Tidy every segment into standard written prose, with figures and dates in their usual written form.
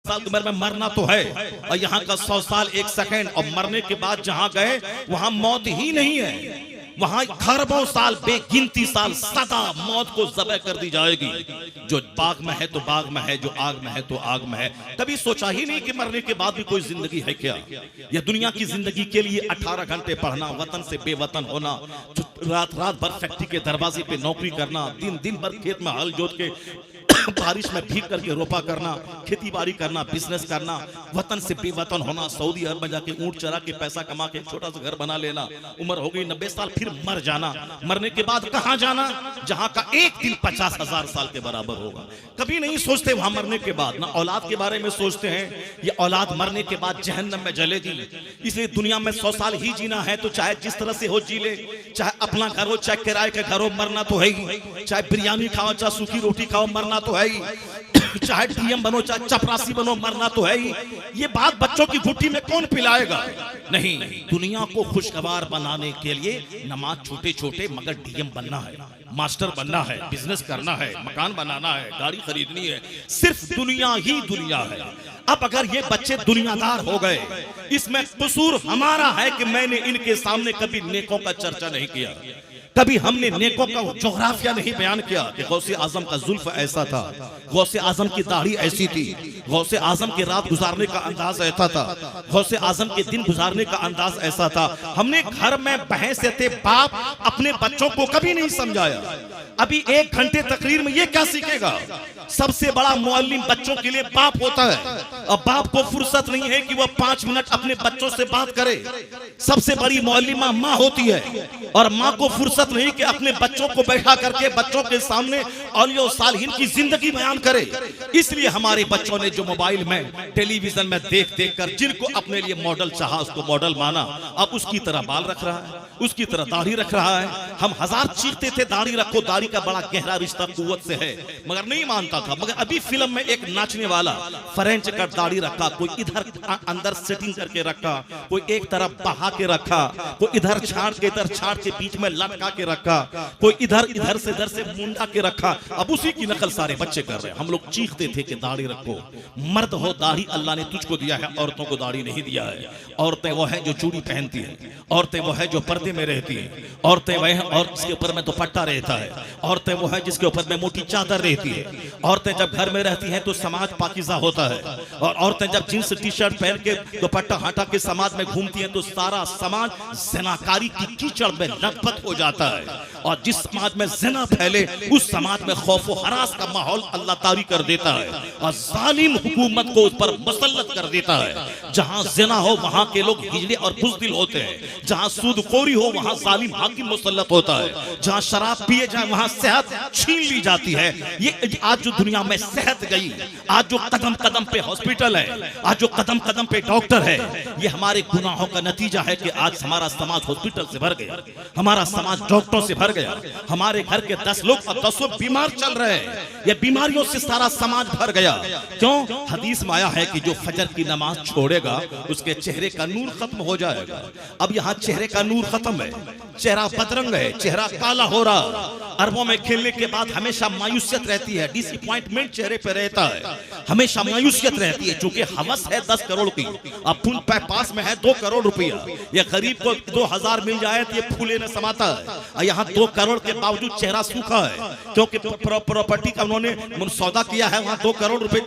साल की उम्र में मरना तो है, और यहाँ का 100 साल 1 सेकंड, और मरने के बाद जहाँ गए वहां मौत ही नहीं है। वहां खरबों साल, बेगिनती साल सदा मौत को ज़बह कर दी जाएगी। जो बाग में है तो बाग में है, जो आग में है तो आग में है। कभी सोचा ही नहीं कि मरने के बाद भी कोई जिंदगी है क्या? यह दुनिया की जिंदगी के लिए 18 घंटे पढ़ना, वतन से बेवतन होना, रात रात भर फैक्ट्री के दरवाजे पे नौकरी करना, दिन दिन भर खेत में हल जोत के बारिश में भीग करके रोपा करना, खेती बाड़ी करना, बिजनेस करना, वतन से बेवतन होना, सऊदी अरब में जाके ऊंट चरा के पैसा कमा के छोटा सा घर बना लेना, उम्र हो गई 90 साल, फिर मर जाना। मरने के बाद कहां जाना? जहां का एक दिन 50,000 साल के बराबर होगा। कभी नहीं सोचते वहां मरने के बाद, ना औलाद के बारे में सोचते हैं। ये औलाद मरने के बाद जहन्नम में जलेगी। इसलिए दुनिया में 100 साल ही जीना है तो चाहे जिस तरह से हो जी ले, चाहे अपना घर हो चाहे किराए का घर हो, मरना तो है ही। चाहे बिरयानी खाओ चाहे सूखी रोटी खाओ, मरना तो है ही। चाहे डीएम बनो चाहे चपरासी बनो, मरना तो है ही। ये बात बच्चों की घुट्टी में कौन पिलाएगा? नहीं, दुनिया को खुशगवार बनाने के लिए नमाज छोटे छोटे मगर डीएम बनना है, मास्टर बनना है, बिजनेस करना है, मकान बनाना है, गाड़ी खरीदनी है। सिर्फ दुनिया ही दुनिया है। अब अगर ये बच्चे दुनियादार हो गए, इसमें कसूर हमारा है कि मैंने इनके सामने कभी नेकों का चर्चा नहीं किया, कभी हमने नेकों का जोग्राफिया नहीं बयान किया कि गौसे आजम का जुल्फ ऐसा था, गौसे आजम की दाढ़ी ऐसी थी, गौसे आजम की रात गुजारने का अंदाज ऐसा था, गौसे आजम के दिन गुजारने का अंदाज ऐसा था। हमने घर में बहस थे बाप अपने बच्चों को कभी नहीं समझाया। अभी 1 घंटे तकरीर में ये क्या सीखेगा? सबसे बड़ा मुअल्लिम बच्चों के लिए बाप होता है, और बाप को फुर्सत नहीं है कि वह 5 मिनट अपने बच्चों से बात करे। सबसे बड़ी मुअल्लिमा माँ होती है, और माँ को फुर्सत नहीं कि अपने बच्चों को बैठा करके बच्चों के सामने औलिया सालिहीन की जिंदगी बयान करे। इसलिए हमारे बच्चों ने जो मोबाइल में, टेलीविजन में देख देख कर जिनको अपने लिए मॉडल चाहा, उसको मॉडल माना, अब उसकी तरह बाल रख रहा है, उसकी तरह दाढ़ी रख रहा है। हम 1000 चीखते थे दाढ़ी रखो, दाढ़ी का बड़ा गहरा रिश्ता कुव्वत से है, मगर नहीं मानता था। मगर अभी फिल्म में एक नाचने वाला फ्रेंच कट दाढ़ी रखा, कोई इधर अंदर सेटिंग करके रखा, कोई एक तरफ बहा के रखा, कोई इधर छाड़ के इधर छाड़ के बीच में लटका के रखा, कोई इधर से मुंडा के रखा। अब उसी की नकल सारे बच्चे कर रहे हैं। हम लोग चीखते थे कि दाढ़ी रखो, मर्द हो दाढ़ी अल्लाह ने तुझको दिया है, औरतों को दाढ़ी नहीं दिया है। औरतें वो है जो चूड़ी पहनती है, औरतें वो है जो पर्दे में रहती है, औरतें वह है और जिसके ऊपर में दुपट्टा रहता है, औरतें वो है जिसके ऊपर में मोटी चादर रहती है। औरतें जब घर में रहती हैं तो समाज पाकीज़ा होता है, और औरतें जब जींस टी शर्ट पहन के दुपट्टा हटा के समाज में घूमती हैं तो सारा समाज ज़िनाकारी की कीचड़ में लथपथ हो जाता है। और जिस समाज में ज़िना फैले उस समाज में खौफ व हरास का माहौल अल्लाह तारी कर देता है, और जालिम हुकूमत को उस पर मुसल्लत कर देता है। जहां ज़िना हो वहां के लोग हिजड़े और बुज़दिल होते हैं, जहां सूदखोरी हो वहां जालिम हाकिम मुसल्लत होता है, जहां शराब पिए जाए वहां सेहत छीन ली जाती है। ये आज जो दुनिया में सेहत गई, आज जो कदम कदम पे हॉस्पिटल है, आज जो कदम कदम पे डॉक्टर है, ये हमारे गुनाहों का नतीजा है कि आज हमारा समाज हॉस्पिटल से भर गया, हमारा समाज डॉक्टरों से भर गया। हमारे घर के 10 लोग और 10 बीमार चल रहे हैं। ये बीमारियों से सारा समाज भर गया। क्यों? हदीस में आया है कि जो फजर की नमाज छोड़ेगा उसके चेहरे का नूर खत्म हो जाएगा। अब यहाँ चेहरे का नूर खत्म है, चेहरा बदरंग है, चेहरा काला हो रहा। अरबों में खेलने के बाद हमेशा मायूसियत रहती है, डिसअपॉइंटमेंट चेहरे पे रहता है, हमेशा मायूसियत रहती है। चूंकि हवस है 10 करोड़ की, अब पुल पास में है 2 करोड़ रुपया, ये गरीब को 2000 मिल जाए तो ये फूले न समाता है, और यहाँ 2 करोड़ के बावजूद चेहरा सूखा है। क्योंकि प्रॉपर्टी का उन्होंने सौदा किया है, वहाँ 2 करोड़ रुपए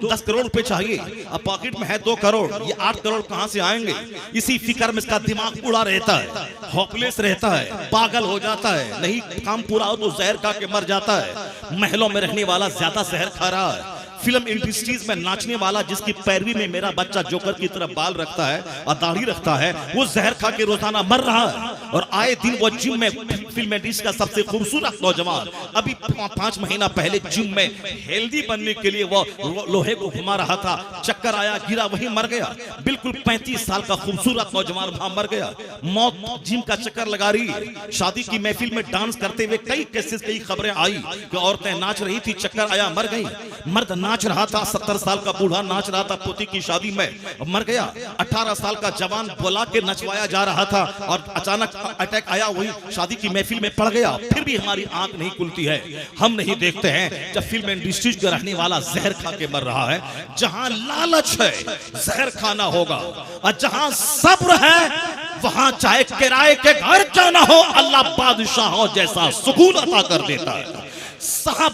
10 करोड़ रुपए चाहिए, अब पॉकेट में है 2 करोड़, ये 8 करोड़ कहाँ से आएंगे? इसी फिक्र में इसका दिमाग उड़ा रहता है, हॉपलेस रहता है, पागल हो जाता है, नहीं काम पूरा हो तो जहर खा के मर जाता है। महलों में रहने वाला ज्यादा जहर खा रहा है। फिल्म इंडस्ट्रीज में नाचने वाला जिसकी पैरवी में मेरा बच्चा जोकर की तरफ बाल रखता है और दाढ़ी रखता है, वो जहर खा के रोजाना मर रहा है। और आए दिन वो जिम में, फिल्म इंडस्ट्री का सबसे खूबसूरत नौजवान अभी 5 महीना पहले जिम में हेल्दी बनने के लिए वो लोहे को घुमा रहा था, चक्कर आया, गिरा, वहीं मर गया। बिल्कुल 35 साल का खूबसूरत नौजवान वहां मर गया। मौत जिम का चक्कर लगा रही है। शादी की महफिल में डांस करते हुए कई केसेस, कई खबरें आई कि औरतें नाच रही थी, चक्कर आया, मर गई। मर्द नाच रहा था, 70 साल का बूढ़ा नाच रहा था पोती की शादी में, मर गया। 18 साल का जवान बुला के नचवाया जा रहा था और अचानक अटैक आया, वही शादी की महफिल में पड़ गया, फिर भी हमारी आंख नहीं खुलती है। हम नहीं देखते हैं जब फिल्म इंडस्ट्री का रहने वाला जहर खा के मर रहा है। जहां लालच है जहर खाना होगा, और जहां सब्र है वहां चाहे किराए के घर क्यों ना हो, अल्लाह बादशाहों जैसा सुकून अता कर देता है। जहां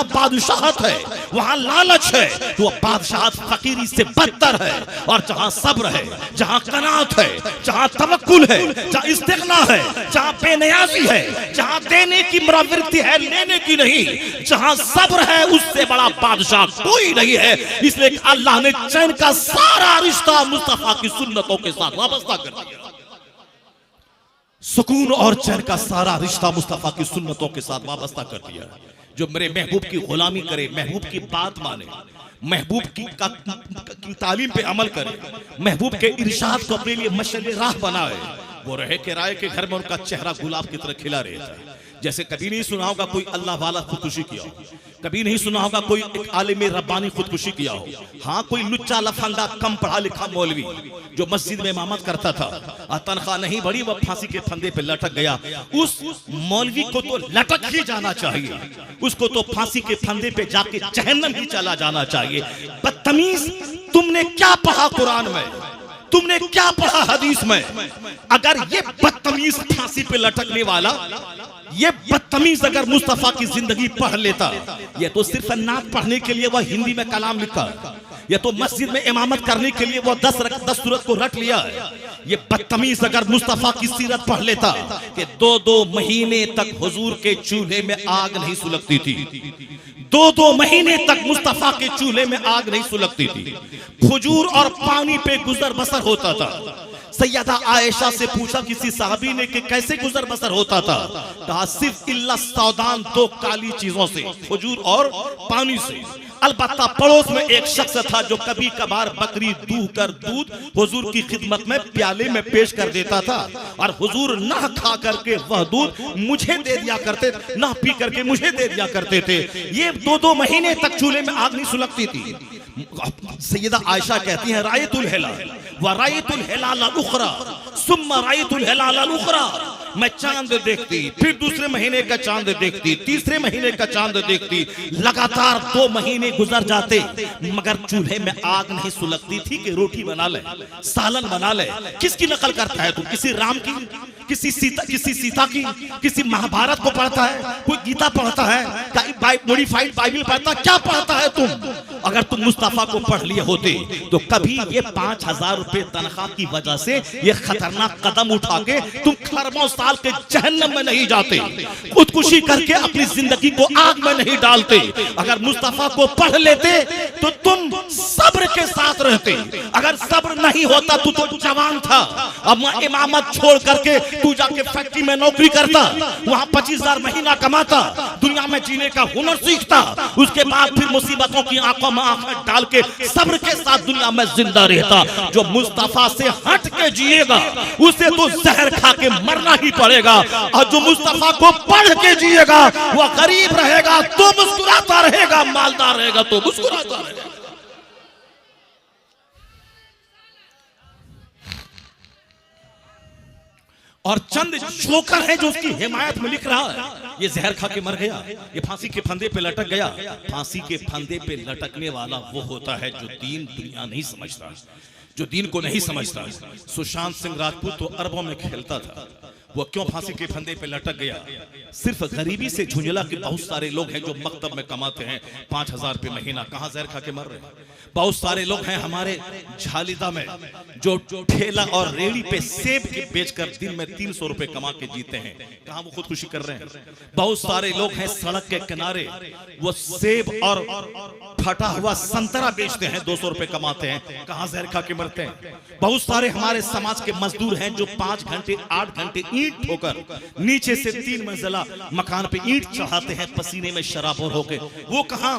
बादशाहत है वहां लालच है, तो बादशाहत फकीरी से बदतर है। और जहां सब्र है, जहां कनात है, जहां तवक्कुल है, जहां इस्तिग़ना है, जहां बेनियाज़ी है, जहां देने की प्रवृत्ति है लेने की नहीं, जहां सब्र है उससे बड़ा बादशाह कोई नहीं है। इसलिए अल्लाह ने चैन का सारा रिश्ता मुस्तफा की सुन्नतों के साथ वाबस्ता कर दिया। सुकून और चैन का सारा रिश्ता मुस्तफा की सुन्नतों के साथ वाबस्ता कर दिया। जो मेरे महबूब की गुलामी करे, महबूब की बात माने, महबूब की तालीम पे अमल करे, महबूब के इरशाद को अपने लिए मशअल राह बनाए, वो रहे किराए के घर में उनका चेहरा गुलाब की तरह खिला रहता है। जैसे कभी नहीं सुना होगा कोई अल्लाह वाला खुदकुशी किया हो, कभी नहीं सुना होगा कोई एक आलिम रब्बानी खुदकुशी किया हो। हाँ, कोई लुच्चा लफंगा कम पढ़ा लिखा मौलवी जो मस्जिद में इमामत करता था, तनख्वाह नहीं बढ़ी, वह फांसी के फंदे पे लटक गया। उस मौलवी को तो लटक ही जाना चाहिए, उसको तो फांसी के फंदे पे जाके जहन्नम ही चला जाना चाहिए। बदतमीज, तुमने क्या पढ़ा कुरान में, तुमने क्या पढ़ा हदीस में? अगर ये बदतमीज फांसी पे लटकने वाला, ये बदतमीज अगर मुस्तफा की जिंदगी पढ़ लेता, ये तो सिर्फ नात पढ़ने के लिए वह हिंदी में कलाम लिखा, ये तो मस्जिद में इमामत करने के लिए वो 10 सूरत को रट लिया है। ये बदतमीज अगर मुस्तफा की सीरत पढ़ लेता कि 2-2 महीने तक हुजूर के चूल्हे में आग नहीं सुलगती थी, 2-2 महीने तक मुस्तफा के चूल्हे में आग नहीं सुलगती थी, खजूर और पानी पे गुजर बसर होता था। सैयदा आयशा से पूछा किसी साहबी ने कि कैसे गुजर बसर होता था, कहा सिर्फ इल्ला सौदान 2 काली चीजों से, खजूर और पानी से। अलबत्ता पड़ोस में एक शख्स था जो कभी कभार बकरी दूह कर दूध हुजूर की खिदमत में प्याले में पेश कर देता था, और हुजूर ना खा करके वह दूध मुझे दे दिया करते, ना पी करके मुझे दे दिया करते थे। ये 2-2 महीने तक चूल्हे में आग नहीं सुलगती थी। सैयदा आयशा कहती हैं रायतुल हिलाल व रायतुल हिलाल उखरा सुम्मा रायतुल हिलाल उखरा, मैं चांद देखती, फिर दूसरे महीने का चांद देखती, तीसरे महीने का चांद देखती, लगातार 2 महीने गुजर जाते, मगर चूल्हे में आग नहीं सुलगती थी कि रोटी बना ले, सालन बना ले। किसकी नकल करता है तू? किसी राम की, किसी सीता की, किसी महाभारत को पढ़ता है, कोई गीता पढ़ता है, मॉडिफाइड बाइबल पढ़ता, क्या पढ़ता है तुम? अगर तुम मुस्तफा को पढ़ लिए होते तो कभी ये 5000 रुपए तनख्वाह की वजह से ये खतरनाक कदम उठा के तुम खरबों साल के जहन्नम में नहीं जाते, खुदकुशी करके अपनी जिंदगी को आग में नहीं डालते। अगर मुस्तफा को पढ़ लेते तो तुम सब्र के साथ रहते। अगर सब्र नहीं होता तू तो जवान था, अब इमामत छोड़ करके तू जाके फैक्ट्री में नौकरी करता, वहां 25,000 महीना कमाता, दुनिया में जीने का हुनर सीखता, उसके बाद फिर मुसीबतों की आंखों में आंखें डाल के सब्र के साथ दुनिया में जिंदा रहता। जो मुस्तफा से हट के जिएगा उसे तो जहर खा के मरना ही पड़ेगा, और जो मुस्तफा को पढ़ के जिएगा वह गरीब रहेगा तो मुस्कुराता रहेगा, मालदार रहेगा तो मुस्कुराता रहेगा। और चंद जोकर है जो उसकी हिमायत में लिख रहा है ये जहर खा के मर गया, ये फांसी के फंदे पे लटक गया। फांसी के फंदे पे लटकने वाला वो होता है जो दीन दुनिया नहीं समझता, जो दीन को नहीं समझता। सुशांत सिंह राजपूत तो अरबों में खेलता था, वो क्यों फांसी के फंदे पे लटक गया? सिर्फ गरीबी से झुंझला के बहुत सारे लोग हैं जो मकतब में कमाते हैं 5,000 रुपए महीना, कहां जहर खा के मर रहे हैं। बहुत सारे लोग हैं हमारे झालिदा में जो ठेला और रेड़ी पे सेब के बेचकर दिन में 300 रुपए कमा के जीते हैं, कहां वो खुदकुशी कर रहे हैं। बहुत सारे लोग हैं सड़क के किनारे, वो सेब और फटा हुआ संतरा बेचते हैं, 200 रुपए कमाते हैं, कहां जहर खा के मरते हैं। बहुत सारे हमारे समाज के मजदूर हैं जो 5 घंटे 8 घंटे ईंट ठोकर नीचे से 3 मंजिला मकान पे ईंट चढ़ाते हैं, पसीने में शराबोर होके। वो कहां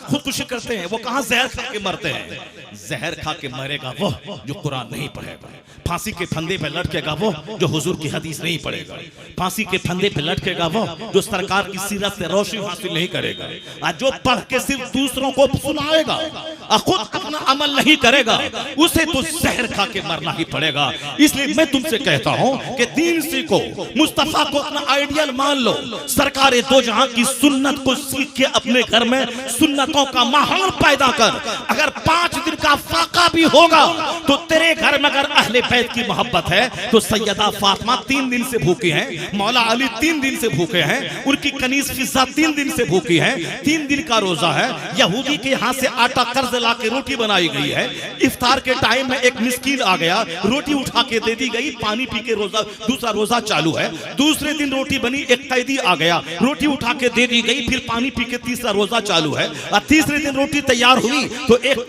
खुदकुशी करते हैं, वो कहां जहर खा के मरते हैं। जहर खा के मरेगा वो जो कुरान नहीं पढ़ेगा, फांसी के फंदे पे लटकेगा वो जो हुजूर की हदीस नहीं पढ़ेगा, फांसी के फंदे पे लटकेगा वो जो सरकार की सीरत से रोशनी हासिल नहीं करेगा, और जो पढ़ के सिर्फ दूसरों को सुनाएगा और खुद अपना अमल नहीं करेगा, उसे तो जहर खा के मरना ही पड़ेगा। इसलिए मैं तुमसे कहता हूं कि दीन सीखो, मुस्तफा को अपना आइडियल मान लो, सरकार दो जहां की सुन्नत को सीख के अपने घर में सुन्नतों का माहौल पैदा कर। अगर 5 दिन का फाका भी होगा तो तेरे घर में अगर अहले बैत की मोहब्बत है तो सैयदा फातिमा 3 दिन से भूखी हैं, मौला अली 3 दिन से भूखे हैं, उनकी कनीज फिजा 3 दिन से भूखी है, 3 दिन का रोजा है। यहूदी के यहाँ से आटा कर्ज ला के रोटी बनाई गई है। इफ्तार के टाइम में एक मिस्कीन आ गया, रोटी उठा के दे दी गई, पानी पी के रोजा, दूसरा रोजा चालू है। दूसरे दिन रोटी बनी, एक कैदी आ गया, रोटी उठा के दे दी गई, फिर पानी पी के तीसरा रोजा चालू है। और तीसरे दिन रोटी तैयार हुई तो एक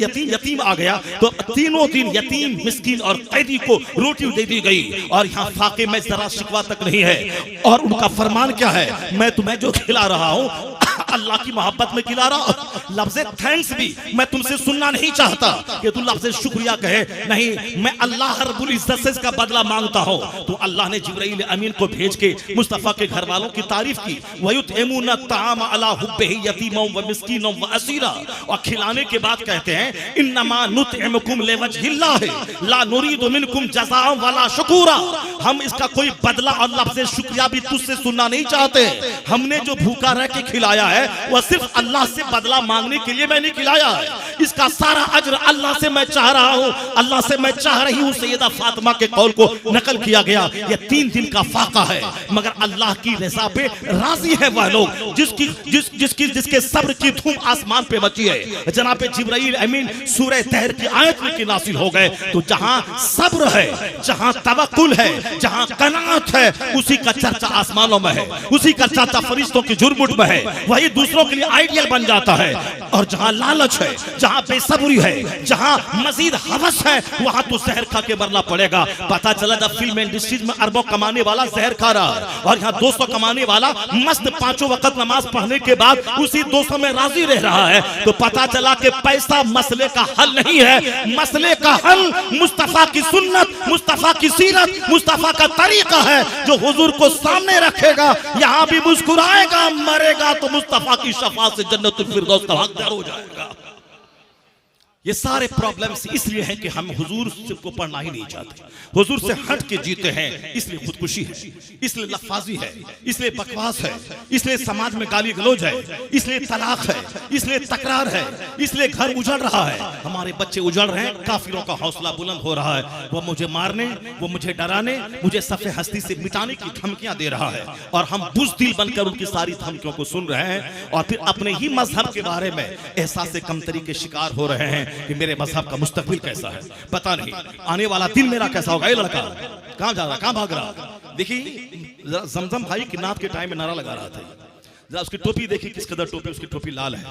यतीम आ गया, तो तीनों दिन यतीम, मिस्कीन और कैदी को रोटी दे दी गई। और यहाँ फाके में जरा शिकवा तक नहीं है। और उनका फरमान क्या है, मैं तुम्हें जो खिला रहा हूँ अल्लाह की मोहब्बत में खिला रहा हूं। लफ्ज़ थैंक्स भी मैं तुमसे सुनना नहीं चाहता कि तू लफ्ज़ शुक्रिया कहे, नहीं, मैं अल्लाह रब्बुल इज्जत से इसका बदला मांगता हूं। तो अल्लाह ने जिब्राइल अमीन को भेज के मुस्तफ़ा के घर वालों की तारीफ की, वयुतइमूना ताम अला हुब्बिही यतीमम व मिस्कीनम व असीरा। और खिलाने के बाद कहते हैं इन्नमा नुतइमुकुम लिवजहिल्लाह ला नुरीदु मिनकुम जज़ाअ वला शुकुरा। हम इसका कोई बदला और लफ्ज़ शुक्रिया भी तुझसे सुनना नहीं चाहते। हमने जो भूखा रह के खिलाया है वह सिर्फ अल्लाह से बदला मांगने के लिए मैंने खिलाया है। इसका सारा अज्र अल्लाह से मैं चाह रहा हूं, अल्लाह से मैं चाह रही हूं। सैयदा फातिमा के कौल को नकल किया गया। यह 3 दिन का फाका है, मगर अल्लाह की रज़ा पे राजी है वह लोग जिसके सब्र की धूम आसमान पे मची है। जनाब जिब्राइल अमीन सूरह तहर की आयत में नासिल हो गए। तो जहां सब्र है, जहां तवक्कुल है, जहां कनात है, उसी का चर्चा आसमानों में है, उसी का चर्चा फरिश्तों की झुरमुट में है। वही दूसरों के लिए आइडियल बन जाता है। और जहां लालच है, जहां बेसब्री है, जहां मजीद हवस है, वहां तो जहर खा के मरना पड़ेगा। पता चला जब फिल्म इंडस्ट्रीज में अरबों कमाने वाला जहर खा रहा है और यहाँ 200 कमाने वाला मस्त 5 वक्त नमाज पढ़ने के बाद उसी 200 में राजी रह रहा है, तो पता चला कि पैसा मसले का हल नहीं है। मसले का हल मुस्तफा की सुन्नत, मुस्तफा की सीरत, मुस्तफा का तरीका है, जो हुजूर को सामने रखेगा। यहाँ भी मुस्कुराएगा, मरेगा तो मुस्तफा की शफाअत से जन्नतुल फिरदौस का हकदार हो जाएगा। ये सारे प्रॉब्लम्स इसलिए हैं कि हम हुजूर को पढ़ना ही नहीं चाहते, हुजूर से हट के जीते हैं। इसलिए खुदकुशी है, इसलिए लफाजी है, इसलिए बकवास है, इसलिए समाज में गाली गलौज है, इसलिए तलाक है, इसलिए तकरार है, इसलिए घर उजड़ रहा है, हमारे बच्चे उजड़ रहे हैं। काफिरों का हौसला बुलंद हो रहा है, वो मुझे मारने, वो मुझे डराने, मुझे सफ़े हस्ती से मिटाने की धमकियां दे रहा है। और हम बुज़दिल बनकर उनकी सारी धमकियों को सुन रहे हैं और फिर अपने ही मजहब के बारे में एहसास कमतरी के शिकार हो रहे हैं कि मेरे मजहब का मुस्तकबिल कैसा है, पता नहीं आने वाला दिन मेरा कैसा होगा। ये लड़का कहां जा रहा, कहां भाग रहा। देखिए जमजम भाई की नात के टाइम में नारा लगा रहा था, जरा उसकी टोपी देखिए किस कदर टोपी, उसकी टोपी लाल है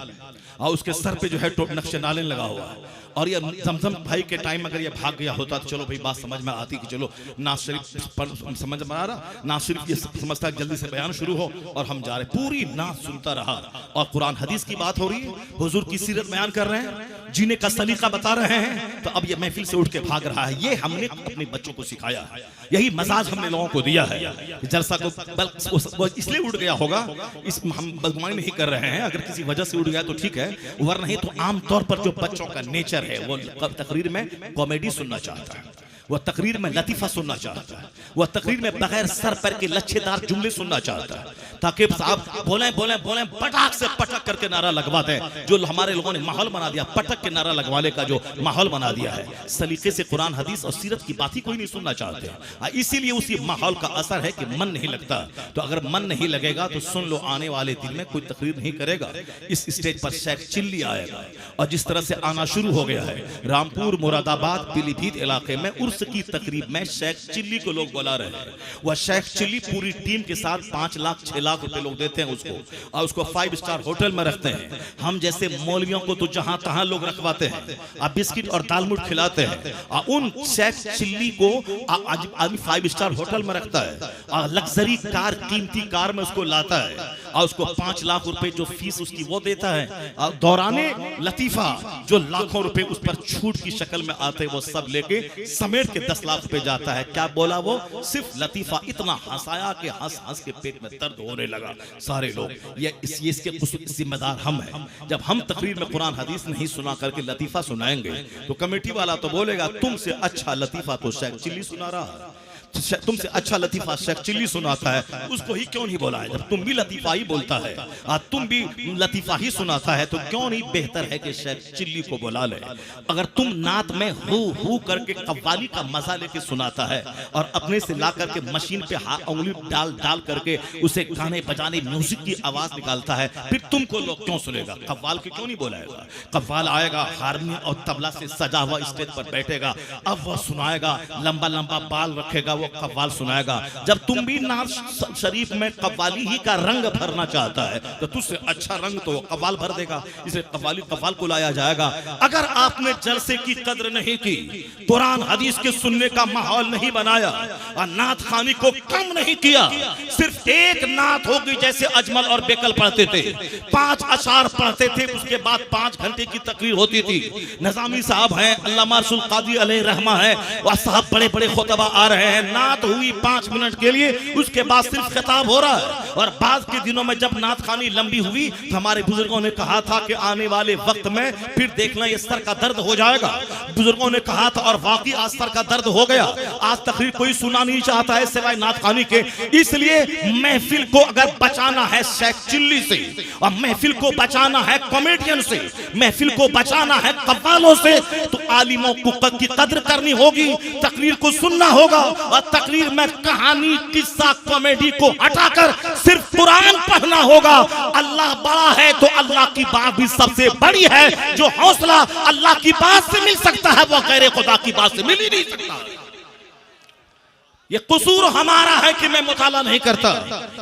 और उसके सर पे जो है नक्शे नाले लगा हुआ है। और ये जमजम भाई के टाइम में अगर ये भाग गया होता तो चलो भाई बात समझ में आती कि चलो ना शरीफ पर समझ में आ रहा, ना सिर्फ ये समझता जल्दी से बयान शुरू हो और हम जा रहे। पूरी ना सुनता रहा और कुरान हदीस की बात हो रही है, हुजूर की सीरत बयान कर रहे हैं, जीने का सलीका बता रहे हैं, तो अब ये महफिल से उठ के भाग रहा है। ये हमने अपने बच्चों को सिखाया है, यही मजाज हमने लोगों को दिया है। जलसा को इसलिए उठ गया होगा, इस हम बदगुमानी नहीं कर रहे हैं, अगर किसी वजह से उठ गया तो ठीक है, वरना नहीं तो आमतौर पर जो बच्चों का नेचर है वो तकरीर में कॉमेडी सुनना चाहता है, वह तकरीर में लतीफा सुनना चाहता है, वह तकरीर में बगैर सर पर के लच्छेदार जुमले सुनना चाहता है, ताकि साहब बोले बोले बोले पटाख से पटक करके नारा लगवा दें। जो हमारे लोगों ने माहौल बना दिया, पटक के नारा लगवाने का जो माहौल बना दिया है, सलीके से कुरान हदीस और सीरत की बात ही कोई नहीं सुनना चाहते। इसीलिए उसी माहौल का असर है कि मन नहीं लगता। तो अगर मन नहीं लगेगा तो सुन लो, आने वाले दिन में कोई तकरीर नहीं करेगा, इस स्टेज पर शेख चिल्ली आएगा। और जिस तरह से आना शुरू हो गया है, रामपुर, मुरादाबाद, पीलीभीत इलाके में उर्स उसकी तकरीब में शेख चिल्ली को लोग बुला रहे हैं। वह शेख चिल्ली पूरी टीम के साथ 5 लाख 6 लाख रुपए लोग देते हैं उसको, और उसको 5 स्टार होटल में रखते हैं। हम जैसे मौलवियों को तो जहां तहां लोग रखवाते हैं, अब बिस्किट और दाल मुठ खिलाते हैं, और उन शेख चिल्ली को आदमी 5 स्टार होटल में रखता है, और लग्जरी कार, कीमती कार में उसको लाता है, और उसको 5 लाख रुपए जो फीस उसकी वो देता है, और दौराने लतीफा जो लाखों रुपए उस पर छूट की शक्ल में आते हैं वो सब लेके समेट के 10 लाख रुपए जाता है। क्या बोला वो? सिर्फ लतीफा इतना हंसाया कि हंस हंस के पेट में दर्द होने लगा सारे लोग। ये इसके जिम्मेदार हम हैं। जब हम तकरीर में कुरान हदीस नहीं सुना करके लतीफा सुनाएंगे तो कमेटी वाला तो बोलेगा तुमसे अच्छा लतीफा तो शेख चिल्ली सुना रहा है, तुमसे अच्छा लतीफा शेख चिल्ली सुनाता है, उसको ही क्यों नहीं बोला है? जब तुम भी लतीफा ही बोलता है, तुम भी लतीफा ही सुनाता है, तो क्यों नहीं बेहतर है कि शेख चिल्ली को बुला ले? अगर तुम नात में हु करके कव्वाली का मजा लेके सुनाता है और अपने से ला करके मशीन पे उंगली डाल करके उसे गाने बजाने म्यूजिक की आवाज निकालता है, फिर तुमको लोग क्यों सुनेगा? कव्वाल के क्यों नहीं बुलाएगा? कव्वाल आएगा हारमोनियम और तबला से सजा हुआ स्टेज पर बैठेगा, अब वह सुनाएगा, लंबा लंबा बाल रखेगा, वो कव्वाल सुनाएगा। जब तुम भी नात शरीफ में कव्वाली ही का रंग भरना चाहता है तो तुझसे अच्छा रंग तो कव्वाल भर देगा, इसे कव्वाल को लाया जाएगा। अगर आपने जलसे की कद्र नहीं की, कुरान हदीस के सुनने का माहौल नहीं बनाया और नात खानी को कम नहीं किया, सिर्फ एक नात होगी जैसे अजमल और बेकल पढ़ते थे, 5 अशार पढ़ते थे, उसके बाद 5 घंटे की तकरीर होती थी। नज़ामी साहब हैं, अल्लामा रसूल कादी अलैहि रहमा है, वह साहब बड़े बड़े खुतबा आ रहे हैं, नात हुई 5 मिनट के लिए, उसके बाद सिर्फ खिताब हो रहा है। और बाद के दिनों में जब नात खानी लंबी हुई तो हमारे बुजुर्गों ने कहा था कि आने वाले वक्त में फिर देखना ये सर का दर्द हो जाएगा। बुजुर्गों ने कहा था और वाकई आज सर का दर्द हो गया। आज तकरीर कोई सुना नहीं चाहता है सिवाय नात खानी के। इसलिए महफिल को अगर बचाना है शेख चिल्ली से, और महफिल को बचाना है कॉमेडियन से, महफिल को बचाना है कव्वालों से, तो आलिमों को की कद्र करनी होगी, तकरीर को सुनना होगा, और तकरीर में कहानी, किस्सा, कॉमेडी को हटाकर सिर्फ कुरान पढ़ना होगा। अल्लाह बड़ा है तो अल्लाह की बात भी सबसे बड़ी है। जो हौसला अल्लाह की बात से मिल सकता है वो गैर खुदा की बात से मिल ही नहीं सकता। ये कसूर हमारा है कि मैं मुताला नहीं करता,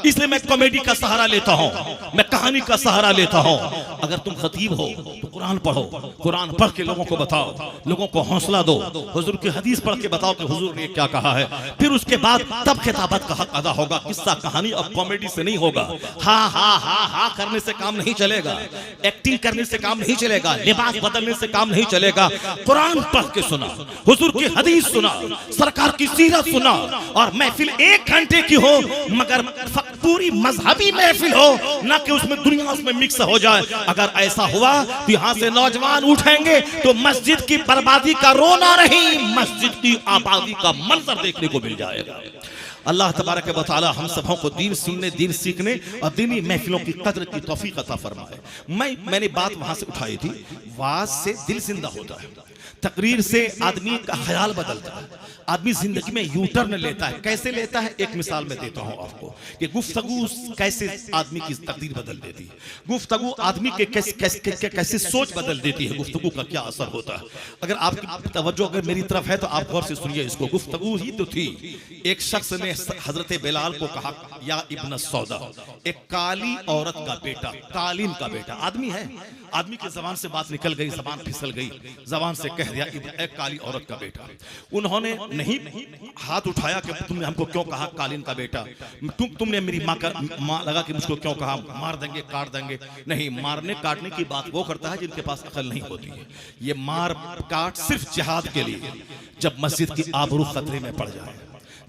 इसलिए मैं कॉमेडी का सहारा लेता हूं, मैं कहानी का सहारा लेता हूं। अगर तुम खतीब हो तो कुरान पढ़ो, कुरान पढ़ के लोगों को बताओ, लोगों को हौसला दो, हुजूर की हदीस पढ़ के बताओ कि हुजूर ने क्या कहा है। फिर उसके बाद तब खिताबत का हक अदा होगा। किस्सा कहानी और कॉमेडी से नहीं होगा। हा हा हा हा करने से काम नहीं चलेगा, एक्टिंग करने से काम नहीं चलेगा, लिबास बदलने से काम नहीं चलेगा। कुरान पढ़ के सुना, हुजूर की हदीस सुना, सरकार की सीरत सुना, और महफिल 1 घंटे की हो मगर पूरी मजहबी महफिल हो, ना कि उसमें दुनिया उसमें मिक्स हो जाए। अगर ऐसा हुआ तो यहाँ से नौजवान उठेंगे तो मस्जिद की बर्बादी का रोना नहीं, मस्जिद की आबादी का मंजर देखने को मिल जाएगा। अल्लाह तबारक व तआला हम सबों को दीन सुनने, दीन सीखने और दीनी महफिलों की कद्र की तौफीक अता फरमाए। मैंने बात वहां से उठाई थी, वाज से दिल जिंदा होता है, तकरीर से आदमी का ख्याल बदलता है, आदमी जिंदगी में यू टर्न लेता है। कैसे लेता है? एक मिसाल में देता हूं आपको कि गुफ्तगू कैसे आदमी की तकदीर बदल देती है, गुफ्तगू आदमी के कैसे सोच बदल देती है, गुफ्तगू का क्या असर होता है। अगर आपकी तवज्जो अगर मेरी तरफ है तो आप गौर से सुनिए इसको। गुफ्तगू ही तो थी। एक शख्स ने हजरत बिलाल को कहा, या इब्न सौदा, एक काली औरत का बेटा, कालीन का बेटा, आदमी है, आदमी की जबान से बात निकल गई, जबान फिसल गई, जबान से कह दिया एक काली औरत का बेटा। उन्होंने नहीं हाथ उठाया कि तुमने हमको क्यों कहा कालीन का बेटा, तुमने मेरी माँ लगा कि मुझको क्यों कहा, मार देंगे काट देंगे। नहीं, मारने काटने की बात वो करता है जिनके पास अकल नहीं होती है। ये मार काट सिर्फ जिहाद के लिए, जब मस्जिद की आबरू खतरे में पड़ जाए,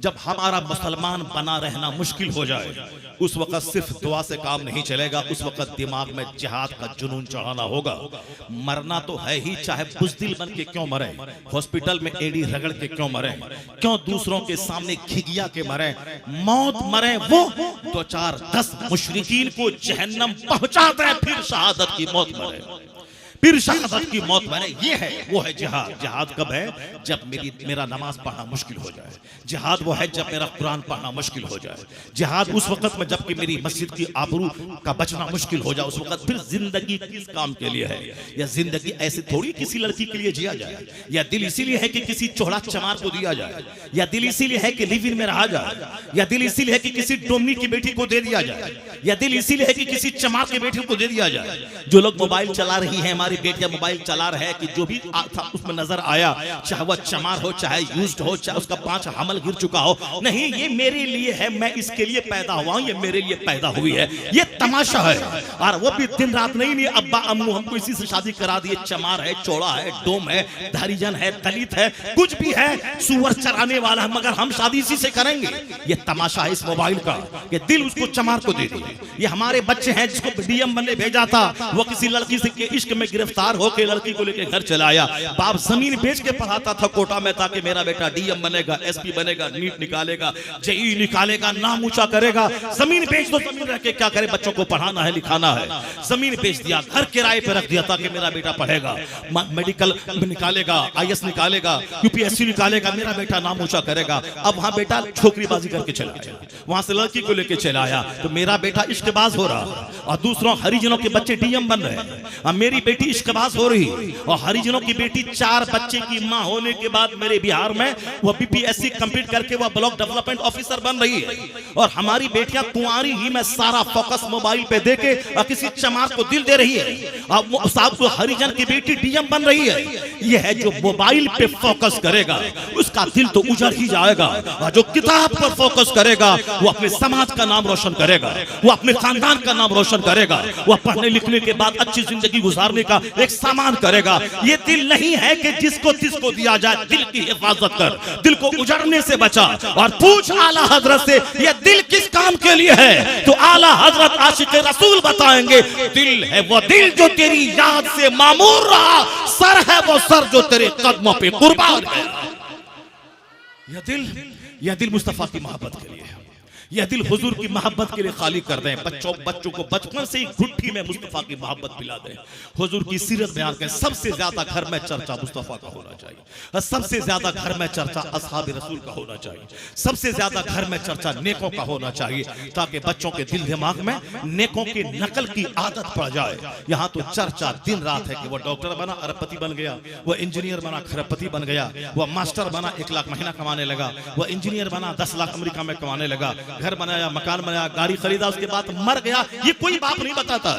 जब हमारा मुसलमान बना रहना मुश्किल हो जाए, उस वक्त सिर्फ दुआ से काम नहीं चलेगा, उस वक्त दिमाग में जिहाद का जुनून चढ़ाना होगा। मरना तो है ही, चाहे बुज़दिल बन के क्यों मरे, हॉस्पिटल में एड़ी रगड़ के क्यों मरे, क्यों दूसरों के सामने खिगिया के मरे, मौत मरे वो 2-4-10 मुशरिकीन को जहन्नम पहुंचा दे, फिर शहादत की मौत मरे। फिर शहादत की मौत मैंने ये है, वो है जिहाद। जिहाद कब है? जब मेरा नमाज पढ़ना मुश्किल हो जाए। जिहाद वो है जब मेरा कुरान पढ़ना मुश्किल हो जाए। जिहाद उस वक्त में जबकि मेरी मस्जिद की आबरू का बचना मुश्किल हो जाए। उस वक्त फिर जिंदगी किस काम के लिए है? या जिंदगी ऐसे थोड़ी किसी लड़की के लिए जिया जाए? या दिल इसीलिए है कि किसी चोड़ा चमार को दिया जाए? या दिल इसीलिए है कि लिव इन में रहा जाए? या दिल इसीलिए है कि किसी डोमनी की बेटी को दे दिया जाए? या दिल इसीलिए है कि किसी चमार की बेटी को दे दिया जाए? जो लोग मोबाइल चला रही है, हमारी बेटियां मोबाइल चला रहे हैं, कि जो भी था उसमें नजर आया, चाहे वह चमार हो, चाहे यूज्ड हो, चाहे उसका 5 हमल गिर चुका हो, नहीं ये मेरे लिए है, मैं इसके लिए पैदा हुआ हूं, ये मेरे लिए पैदा हुई है, ये तमाशा है। और वो भी दिन रात नहीं अब्बा अम्मू हमको इसी से शादी करा दिए, चमार है, चौड़ा है, डोम है, हरिजन है, दलित है, कुछ भी है, सुअर चराने वाला है, मगर हम शादी इसी से करेंगे। ये तमाशा है इस मोबाइल का कि दिल उसको चमार को दे दिए। ये हमारे बच्चे हैं जिसको डीएम बनने भेजा था, वो किसी लड़की से के इश्क में गिरफ्तार होकर लड़की को लेकर घर चला आया। बाप जमीन बेच के पढ़ाता था कोटा में ताकि मेरा बेटा डीएम बनेगा, एसपी बनेगा, नीट निकालेगा, जेई निकालेगा, नाम ऊंचा करेगा। जमीन बेच दो, जमीन रख के क्या करे? बच्चों को पढ़ाना है, लिखाना है। जमीन बेच दिया, घर किराए पे रख दिया ताकि मेरा बेटा पढ़ेगा, मेडिकल निकालेगा, आईएएस निकालेगा, यूपीएससी निकालेगा, मेरा बेटा नाम ऊंचा करेगा। अब वहां बेटा छोकरीबाजी करके चला गया, वहां से लड़की को लेके चला आया, तो मेरा बेटा इश्कबाज हो रहा और दूसरों हरिजनों के बच्चे डीएम बन रहे हैं। अब मेरी बेटी इश्कबाज हो रही और हरिजनों की बेटी 4 बच्चे की मां होने के बाद मेरे बिहार में वो बीपीएससी कंप्लीट करके वो ब्लॉक डेवलपमेंट ऑफिसर बन रही है। और हमारी बेटियां कुंवारी ही में सारा फोकस मोबाइल पे देके और किसी चमार को दिल दे रही है। अब साहब को हरिजन की बेटी डीएम बन रही है। ये है जो मोबाइल पे फोकस करेगा उसका दिल तो उजड़ ही जाएगा, और जो किताब पर फोकस करेगा वो अपने समाज का नाम रोशन करेगा, वो अपने खानदान का नाम रोशन करेगा, वो पढ़ने लिखने के बाद अच्छी जिंदगी गुजारने का एक सामान करेगा। ये दिल नहीं है कि जिसको तिसको दिया जाए। दिल की हिफाजत कर, दिल को उजड़ने से बचा। और पूछ आला हजरत से ये दिल किस काम के लिए है, तो आला हजरत आशिक रसूल बताएंगे, दिल है वो दिल जो तेरी याद से मामूर रहा, सर है वो सर जो तेरे कदमों पे कुर्बान है। यह दिल मुस्तफा की मोहब्बत के लिए है। यह दिल हुजूर की मोहब्बत के लिए खाली कर दें। बच्चों को बचपन से ही गुट्ठी में मुस्तफा की मोहब्बत पिला दें। हुजूर की सीरत बयान करें। सबसे ज्यादा घर में चर्चा मुस्तफा का होना चाहिए, सबसे ज्यादा घर में चर्चा असहाब रसूल का होना चाहिए, सबसे ज्यादा घर में चर्चा नेकों का होना चाहिए, ताकि बच्चों के दिल दिमाग में नेकों की नकल की आदत पड़ जाए। यहाँ तो चर्चा दिन रात है कि वो डॉक्टर बना अरबपति बन गया, वो इंजीनियर बना खरबपति बन गया, वो मास्टर बना 1 लाख महीना कमाने लगा, वो इंजीनियर बना 10 लाख अमेरिका में कमाने लगा, घर बनाया, मकान बनाया, गाड़ी खरीदा, उसके बाद मर गया। ये कोई बाप नहीं बताता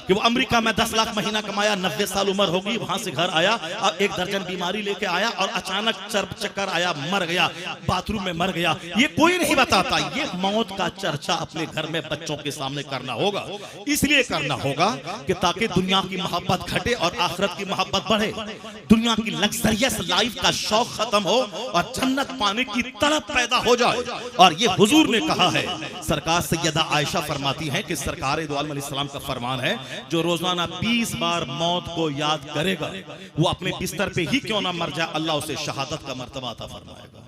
कि वो अमेरिका में 10 लाख महीना कमाया, 90 साल उम्र होगी, वहां से घर आया और 1 दर्जन बीमारी लेके आया और अचानक चक्कर आया, मर गया, बाथरूम में मर गया। ये कोई नहीं बताता। ये मौत का चर्चा अपने घर में बच्चों के सामने करना होगा। इसलिए करना होगा कि ताकि दुनिया की मोहब्बत घटे और आखिरत की मोहब्बत बढ़े, दुनिया की लग्जरियस लाइफ का शौक खत्म हो और जन्नत पाने की तड़प पैदा हो जाए। और ये हुजूर ने कहा है, सरकार सैयदा आयशा फरमाती हैं कि सरकार दो आलम अलैहिस्सलाम का फरमान है, जो रोजाना 20 बार मौत को याद करेगा वो अपने बिस्तर पे ही क्यों ना मर जाए, अल्लाह उसे शहादत का मर्तबा अता फरमाएगा।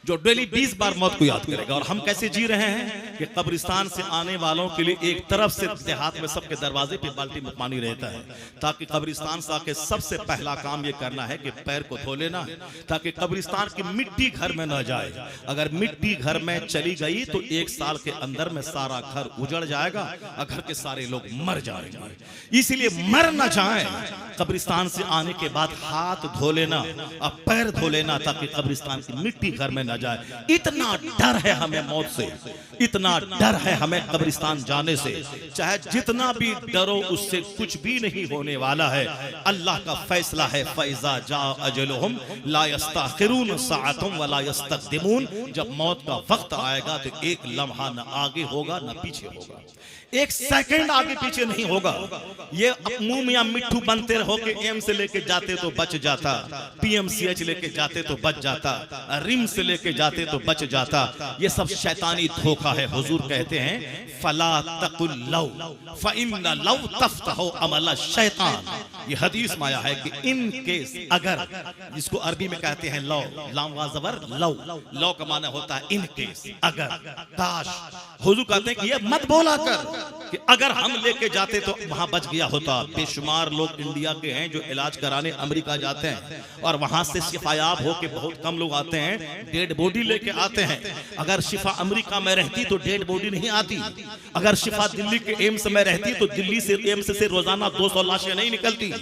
जो डेली 20 बार मौत को याद करेगा। और हम कैसे जी रहे हैं कि कब्रिस्तान से आने वालों के लिए एक तरफ से देहात में सबके दरवाजे पे बाल्टी में पानी रहता है, ताकि कब्रिस्तान से आके सबसे पहला काम ये करना है कि पैर को धो लेना, ताकि कब्रिस्तान की मिट्टी घर में न जाए। अगर मिट्टी घर में चली गई तो 1 साल के अंदर में सारा घर उजड़ जाएगा और घर के सारे लोग मर जाएंगे। इसलिए मर न जाए, कब्रिस्तान से आने के बाद हाथ धो लेना और पैर धो लेना, ताकि कब्रिस्तान की मिट्टी घर में न जाए। इतना डर है हमें मौत से, इतना डर है हमें कब्रिस्तान जाने से। चाहे जितना भी डरो उससे कुछ भी नहीं होने वाला है। अल्लाह का फैसला है, फैजा जा अजलुहुम ला यस्ताखिरून साअतुम वला यस्तक़दिमून। जब मौत का वक्त आएगा तो एक लम्हा न आगे होगा न पीछे होगा, 1 सेकंड आगे पीछे नहीं होगा। ये मुंह में मिट्ठू बनते रहो कि एम से लेके जाते तो बच जाता, पीएमसीएच लेके जाते तो बच जाता, रिम से लेके जाते तो बच जाता। ये सब शैतानी धोखा है। हुजूर कहते हैं फला तकुल लौ फइन्ना लौ तफ्तहु अमल शैतान। ये हदीस में आया है कि इन केस अगर, जिसको अरबी में कहते हैं लौ, लाम वा ज़बर लौ, लौ का माना होता है इन केस, अगर, काश। हुजूर कहते हैं कि ये मत बोला कर कि अगर हम लेके जाते तो वहां बच गया होता। बेशुमार लोग इंडिया के हैं जो इलाज कराने अमेरिका जाते हैं और वहां से शिफायाब होके बहुत कम लोग आते हैं, डेड बॉडी लेके आते हैं। अगर शिफा अमेरिका में रहती तो डेड बॉडी नहीं आती। अगर शिफा दिल्ली के एम्स में रहती तो दिल्ली से एम्स से रोजाना 200 लाशें नहीं निकलती।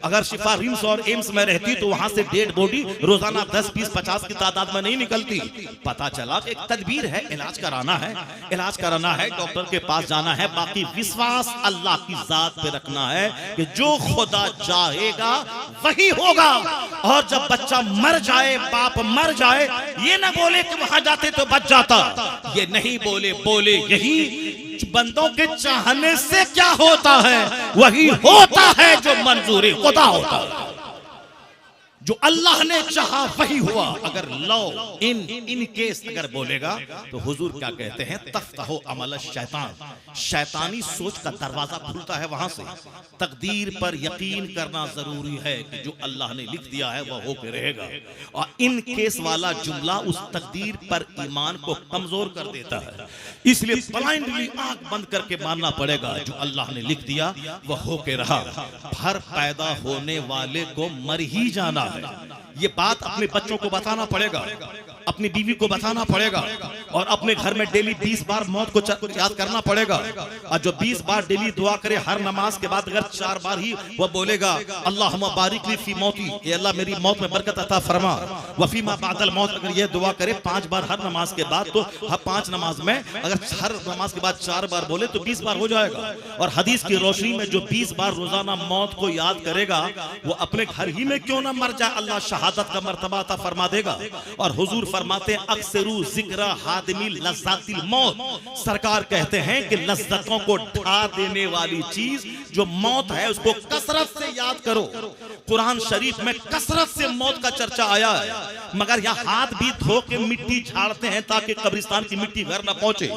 अगर शिफा रिम्स और एम्स में रहती तो वहां से डेड बॉडी रोजाना 10, 20, 50 की तादाद में नहीं निकलती। पता चला कि एक तदबीर है, इलाज कराना है, इलाज कराना है, डॉक्टर के पास जाना है। बाकी विश्वास अल्लाह की जात पे रखना है कि जो खुदा चाहेगा वही होगा। और जब बच्चा मर जाए, बाप मर जाए, ये ना बोले कि वहां जाते तो बच जाता, ये नहीं बोले, बोले यही बंदों के चाहने से क्या होता है, वही होता है जो मंजूरी खुदा होता है। जो अल्लाह ने चाहा वही हुआ। अगर लो इन केस अगर बोलेगा तो हुजूर क्या कहते हैं, तफ्तहो अमल शैतान, शैतानी सोच का दरवाजा खुलता है वहां से। तकदीर पर यकीन करना जरूरी है कि जो अल्लाह ने लिख दिया है वह होकर रहेगा। और इन केस वाला जुमला उस तकदीर पर ईमान को कमजोर कर देता है। इसलिए ब्लाइंडली आंख बंद करके मानना पड़ेगा, जो अल्लाह ने लिख दिया वह होके रहा। हर पैदा होने वाले को मर ही जाना है। ये बात अपने बच्चों को बताना पड़ेगा, अपनी बीवी को बताना पड़ेगा, और अपने घर में डेली 20 बार मौत को याद करना पड़ेगा। और जो 20 बार डेली दुआ करे हर नमाज के बाद, अगर 4 बार ही वह बोलेगा अल्लाहुम्मा बारिक ली फी मौती, ये अल्लाह मेरी मौत में बरकत अता फरमा, वफी मा बादल मौत, अगर ये दुआ करे 5 बार हर नमाज के बाद, तो हर 5 नमाज में अगर हर नमाज के बाद 4 बार बोले तो 20 बार हो जाएगा। और हदीस की रोशनी में जो 20 बार रोजाना मौत को याद करेगा, वो अपने घर ही में क्यों ना मर जाए, अल्लाह शहादत का मर्तबा अता फरमा देगा। और हुजूर फरमाते हैं अक्सरू जिक्र हादिमी लज़्ज़ातिल मौत, सरकार कहते हैं कि लज्जतों को ढा देने वाली चीज जो मौत है उसको कसरत से याद करो। कुरान शरीफ में कसरत से मौत का चर्चा आया है, मगर यह हाथ भी धो के मिट्टी झाड़ते हैं ताकि कब्रिस्तान की मिट्टी घर न पहुंचे,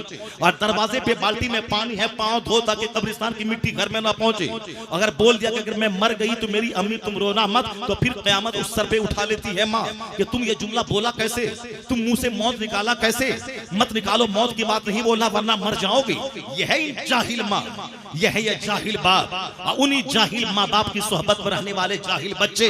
और दरवाजे पे बाल्टी में पानी है, पांव धो ताकि कब्रिस्तान की मिट्टी घर में न पहुंचे। अगर बोल दिया कि अगर मैं मर गई तो मेरी अम्मी तुम रोना मत, तो फिर कयामत उस सर पे उठा लेती है माँ कि तुम ये जुमला बोला कैसे, तुम मुंह से मौत निकाला कैसे। मत निकालो, मौत की बात नहीं बोलना वरना मर जाओगे। यह है जाहिल माँ, यह है यह जाहिल बाप। उन्हीं जाहिल माँ बाप की सोहबत में रहने वाले जाहिल बच्चे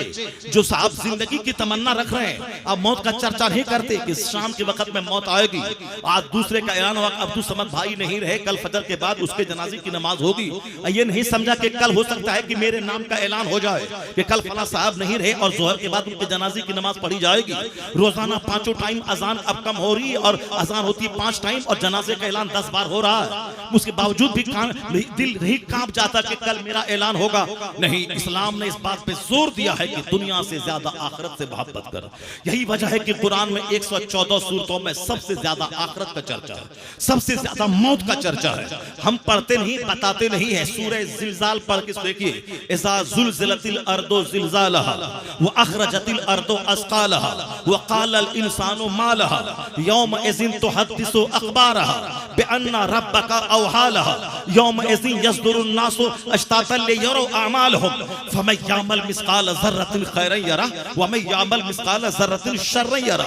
जो साहब जिंदगी की तमन्ना रख रहे हैं, अब मौत का चर्चा नहीं करते कि शाम के वक्त में मौत आएगी। आज दूसरे का ऐलान हुआ अब्दुल समद भाई नहीं रहे, कल फजर के बाद उसके जनाजे की नमाज होगी। ये नहीं समझा कि कल हो सकता है कि मेरे नाम का ऐलान हो जाए कि कल फला साहब नहीं रहे और जोहर के बाद उनके जनाजे की नमाज पढ़ी जाएगी। रोजाना 5 टाइम अजान अब कम हो रही है, और अजान होती है 5 टाइम और जनाजे का ऐलान 10 बार हो रहा है। उसके बावजूद भी दिल नहीं कांप जाता कि कल मेरा ऐलान होगा। नहीं, इस्लाम ने इस बात पे जोर दिया है कि दुनिया से ज्यादा आखिरत से मोहब्बत कर। यही वजह है कि कुरान में 114 सूरतों में सबसे ज्यादा आखिरत का चर्चा है, सबसे ज्यादा मौत का चर्चा है। हम पढ़ते नहीं, बताते नहीं है। सूरह जिलजाल पढ़ के देखिए, इज़ा ज़ुलज़िलतिल अर्दु ज़िलज़ालहा व अखरजतिल अर्दु अस्क़ालहा व क़ालल इंसानु मा लहा यौम इज़िन तुहद्दिसु अख़बारहा बिअन्ना रब्बका अवहालहा यौम इज़िन यस्दुरुन नासु अश्तातन लियरौ अमालहुम फमन यअमल मिस्क़ाल ज़र्रतिन खैरन यरा व मन यअमल मिस्क़ाल ज़र्रतिन शर्रन यरा।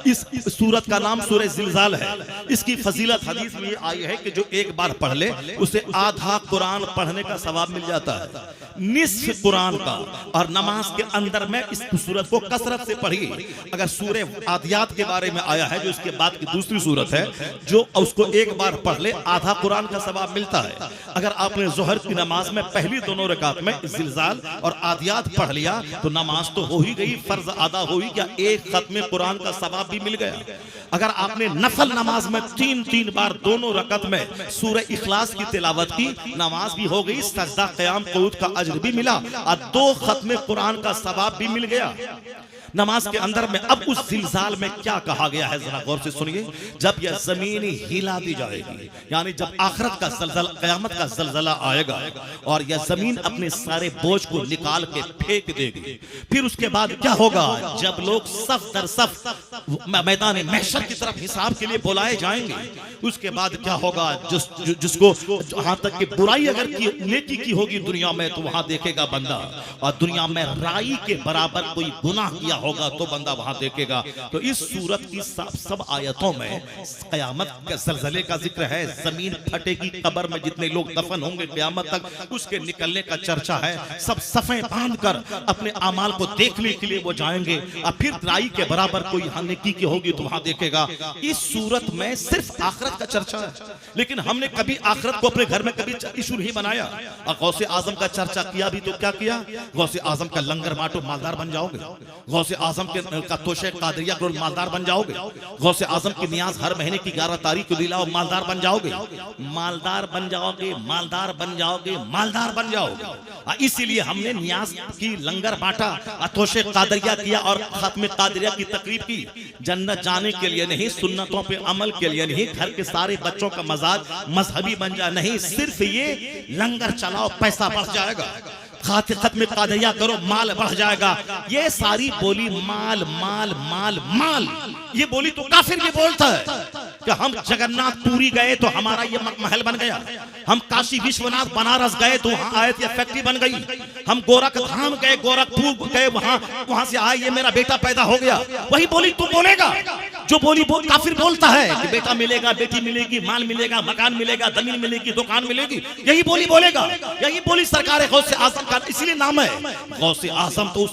इस सूरत का नाम सूरह जिलज़ाल है। इसकी फजीलत हदीस में आई है कि जो एक बार पढ़ ले उसे आधा कुरान पढ़ने का सवाब मिल जाता है, निस्फ कुरान का। और नमाज के अंदर में इस सूरत को कसरत से पढ़िए। अगर सूरह आदियात के बारे में आया है जो इसके बाद की दूसरी सूरत है, जो उसको एक बार पढ़ ले आधा कुरान का सवाब मिलता है। अगर आपने जोहर की नमाज में पहली दोनों रकात में जिलजाल और आदियात पढ़ लिया तो नमाज तो हो ही गई, फर्ज अदा हो ही गया, एक खत्म कुरान का सवाब भी मिल गया। अगर आपने नफल नमाज में 3 बार दोनों रकत में सूरह इखलास की तिलावत की, नमाज भी हो गई, सजदा क़याम क़ुऊद का अज्र भी मिला और 2 खत्म कुरान का सवाब भी मिल गया नमाज के अंदर में। अब उस जिलजाल में क्या कहा गया है जरा गौर से सुनिए। जब यह जमीन हिला दी जाएगी, यानी जब आखिरत का ज़लज़ला, क़यामत का ज़लज़ला आएगा और यह जमीन अपने सारे बोझ को निकाल के फेंक देगी। फिर उसके बाद क्या होगा, जब लोग सफ दर सफ मैदान महशर की तरफ हिसाब के लिए बुलाए जाएंगे, उसके बाद क्या होगा, जिसको जहां तक कि बुराई अगर नेकी की होगी दुनिया में तो वहां देखेगा बंदा, और दुनिया में राई के बराबर कोई गुनाह किया होगा तो बंदा वहां देखेगा। तो इस सूरत की सब आयतों में कयामत के ज़लज़ले का जिक्र है। जमीन फटेगी, कब्र में जितने लोग दफन होंगे क़यामत तक उसके निकलने का चर्चा है। सब सफ़े बांध कर अपने अमाल को देखने के लिए वो जाएंगे, और फिर राई के बराबर कोई नेकी की होगी तो वहां देखेगा। इस सूरत में सिर्फ आखिरत का चर्चा है, लेकिन हमने कभी आखिरत को अपने घर में कभी इशू नहीं बनाया। और गौसे आजम का चर्चा किया भी तो क्या किया, गौसे आजम का लंगर बांटो मालदार बन जाओगे, गौसे आजम का तोशे कादरिया करो मालदार बन जाओगे, गौसे आजम की नियाज हर महीने की 11 तारीख को दिलाओ मालदार बन जाओगे, मालदार बन जाओगे, मालदार बन जाओगे, मालदार बन जाओगे। इसीलिए हमने नियाज की लंगर बांटा, तोशे कादरिया किया और खत्म कादरिया की तकरीब की। जन्नत जाने के लिए नहीं, सुन्नतों पे अमल के लिए नहीं, घर के सारे बच्चों का मजाज मजहबी बन जाए नहीं, सिर्फ ये लंगर चलाओ पैसा बढ़ जाएगा, खत्म कादरिया करो माल बढ़ जाएगा। ये सारी बोली माल माल माल माल, ये बोली तो काफिर भी बोलता है कि हम जगन्नाथ पुरी गए तो हमारा ये महल बन गया, हम काशी विश्वनाथ बनारस गए तो वहां आए ये फैक्ट्री बन गई, हम गोरखधाम गए, गोरखपुर गए, वहां से आए ये मेरा बेटा पैदा हो गया। वही बोली तू बोलेगा जो बोली काफिर बोलता है कि बेटा मिलेगा, बेटी मिलेगी, माल मिलेगा, मकान मिलेगा, जमीन मिलेगी, दुकान मिलेगी, यही बोली बोलेगा। यही बोली सरकार गौसे आजम का इसलिए नाम है गौसे आजम। तो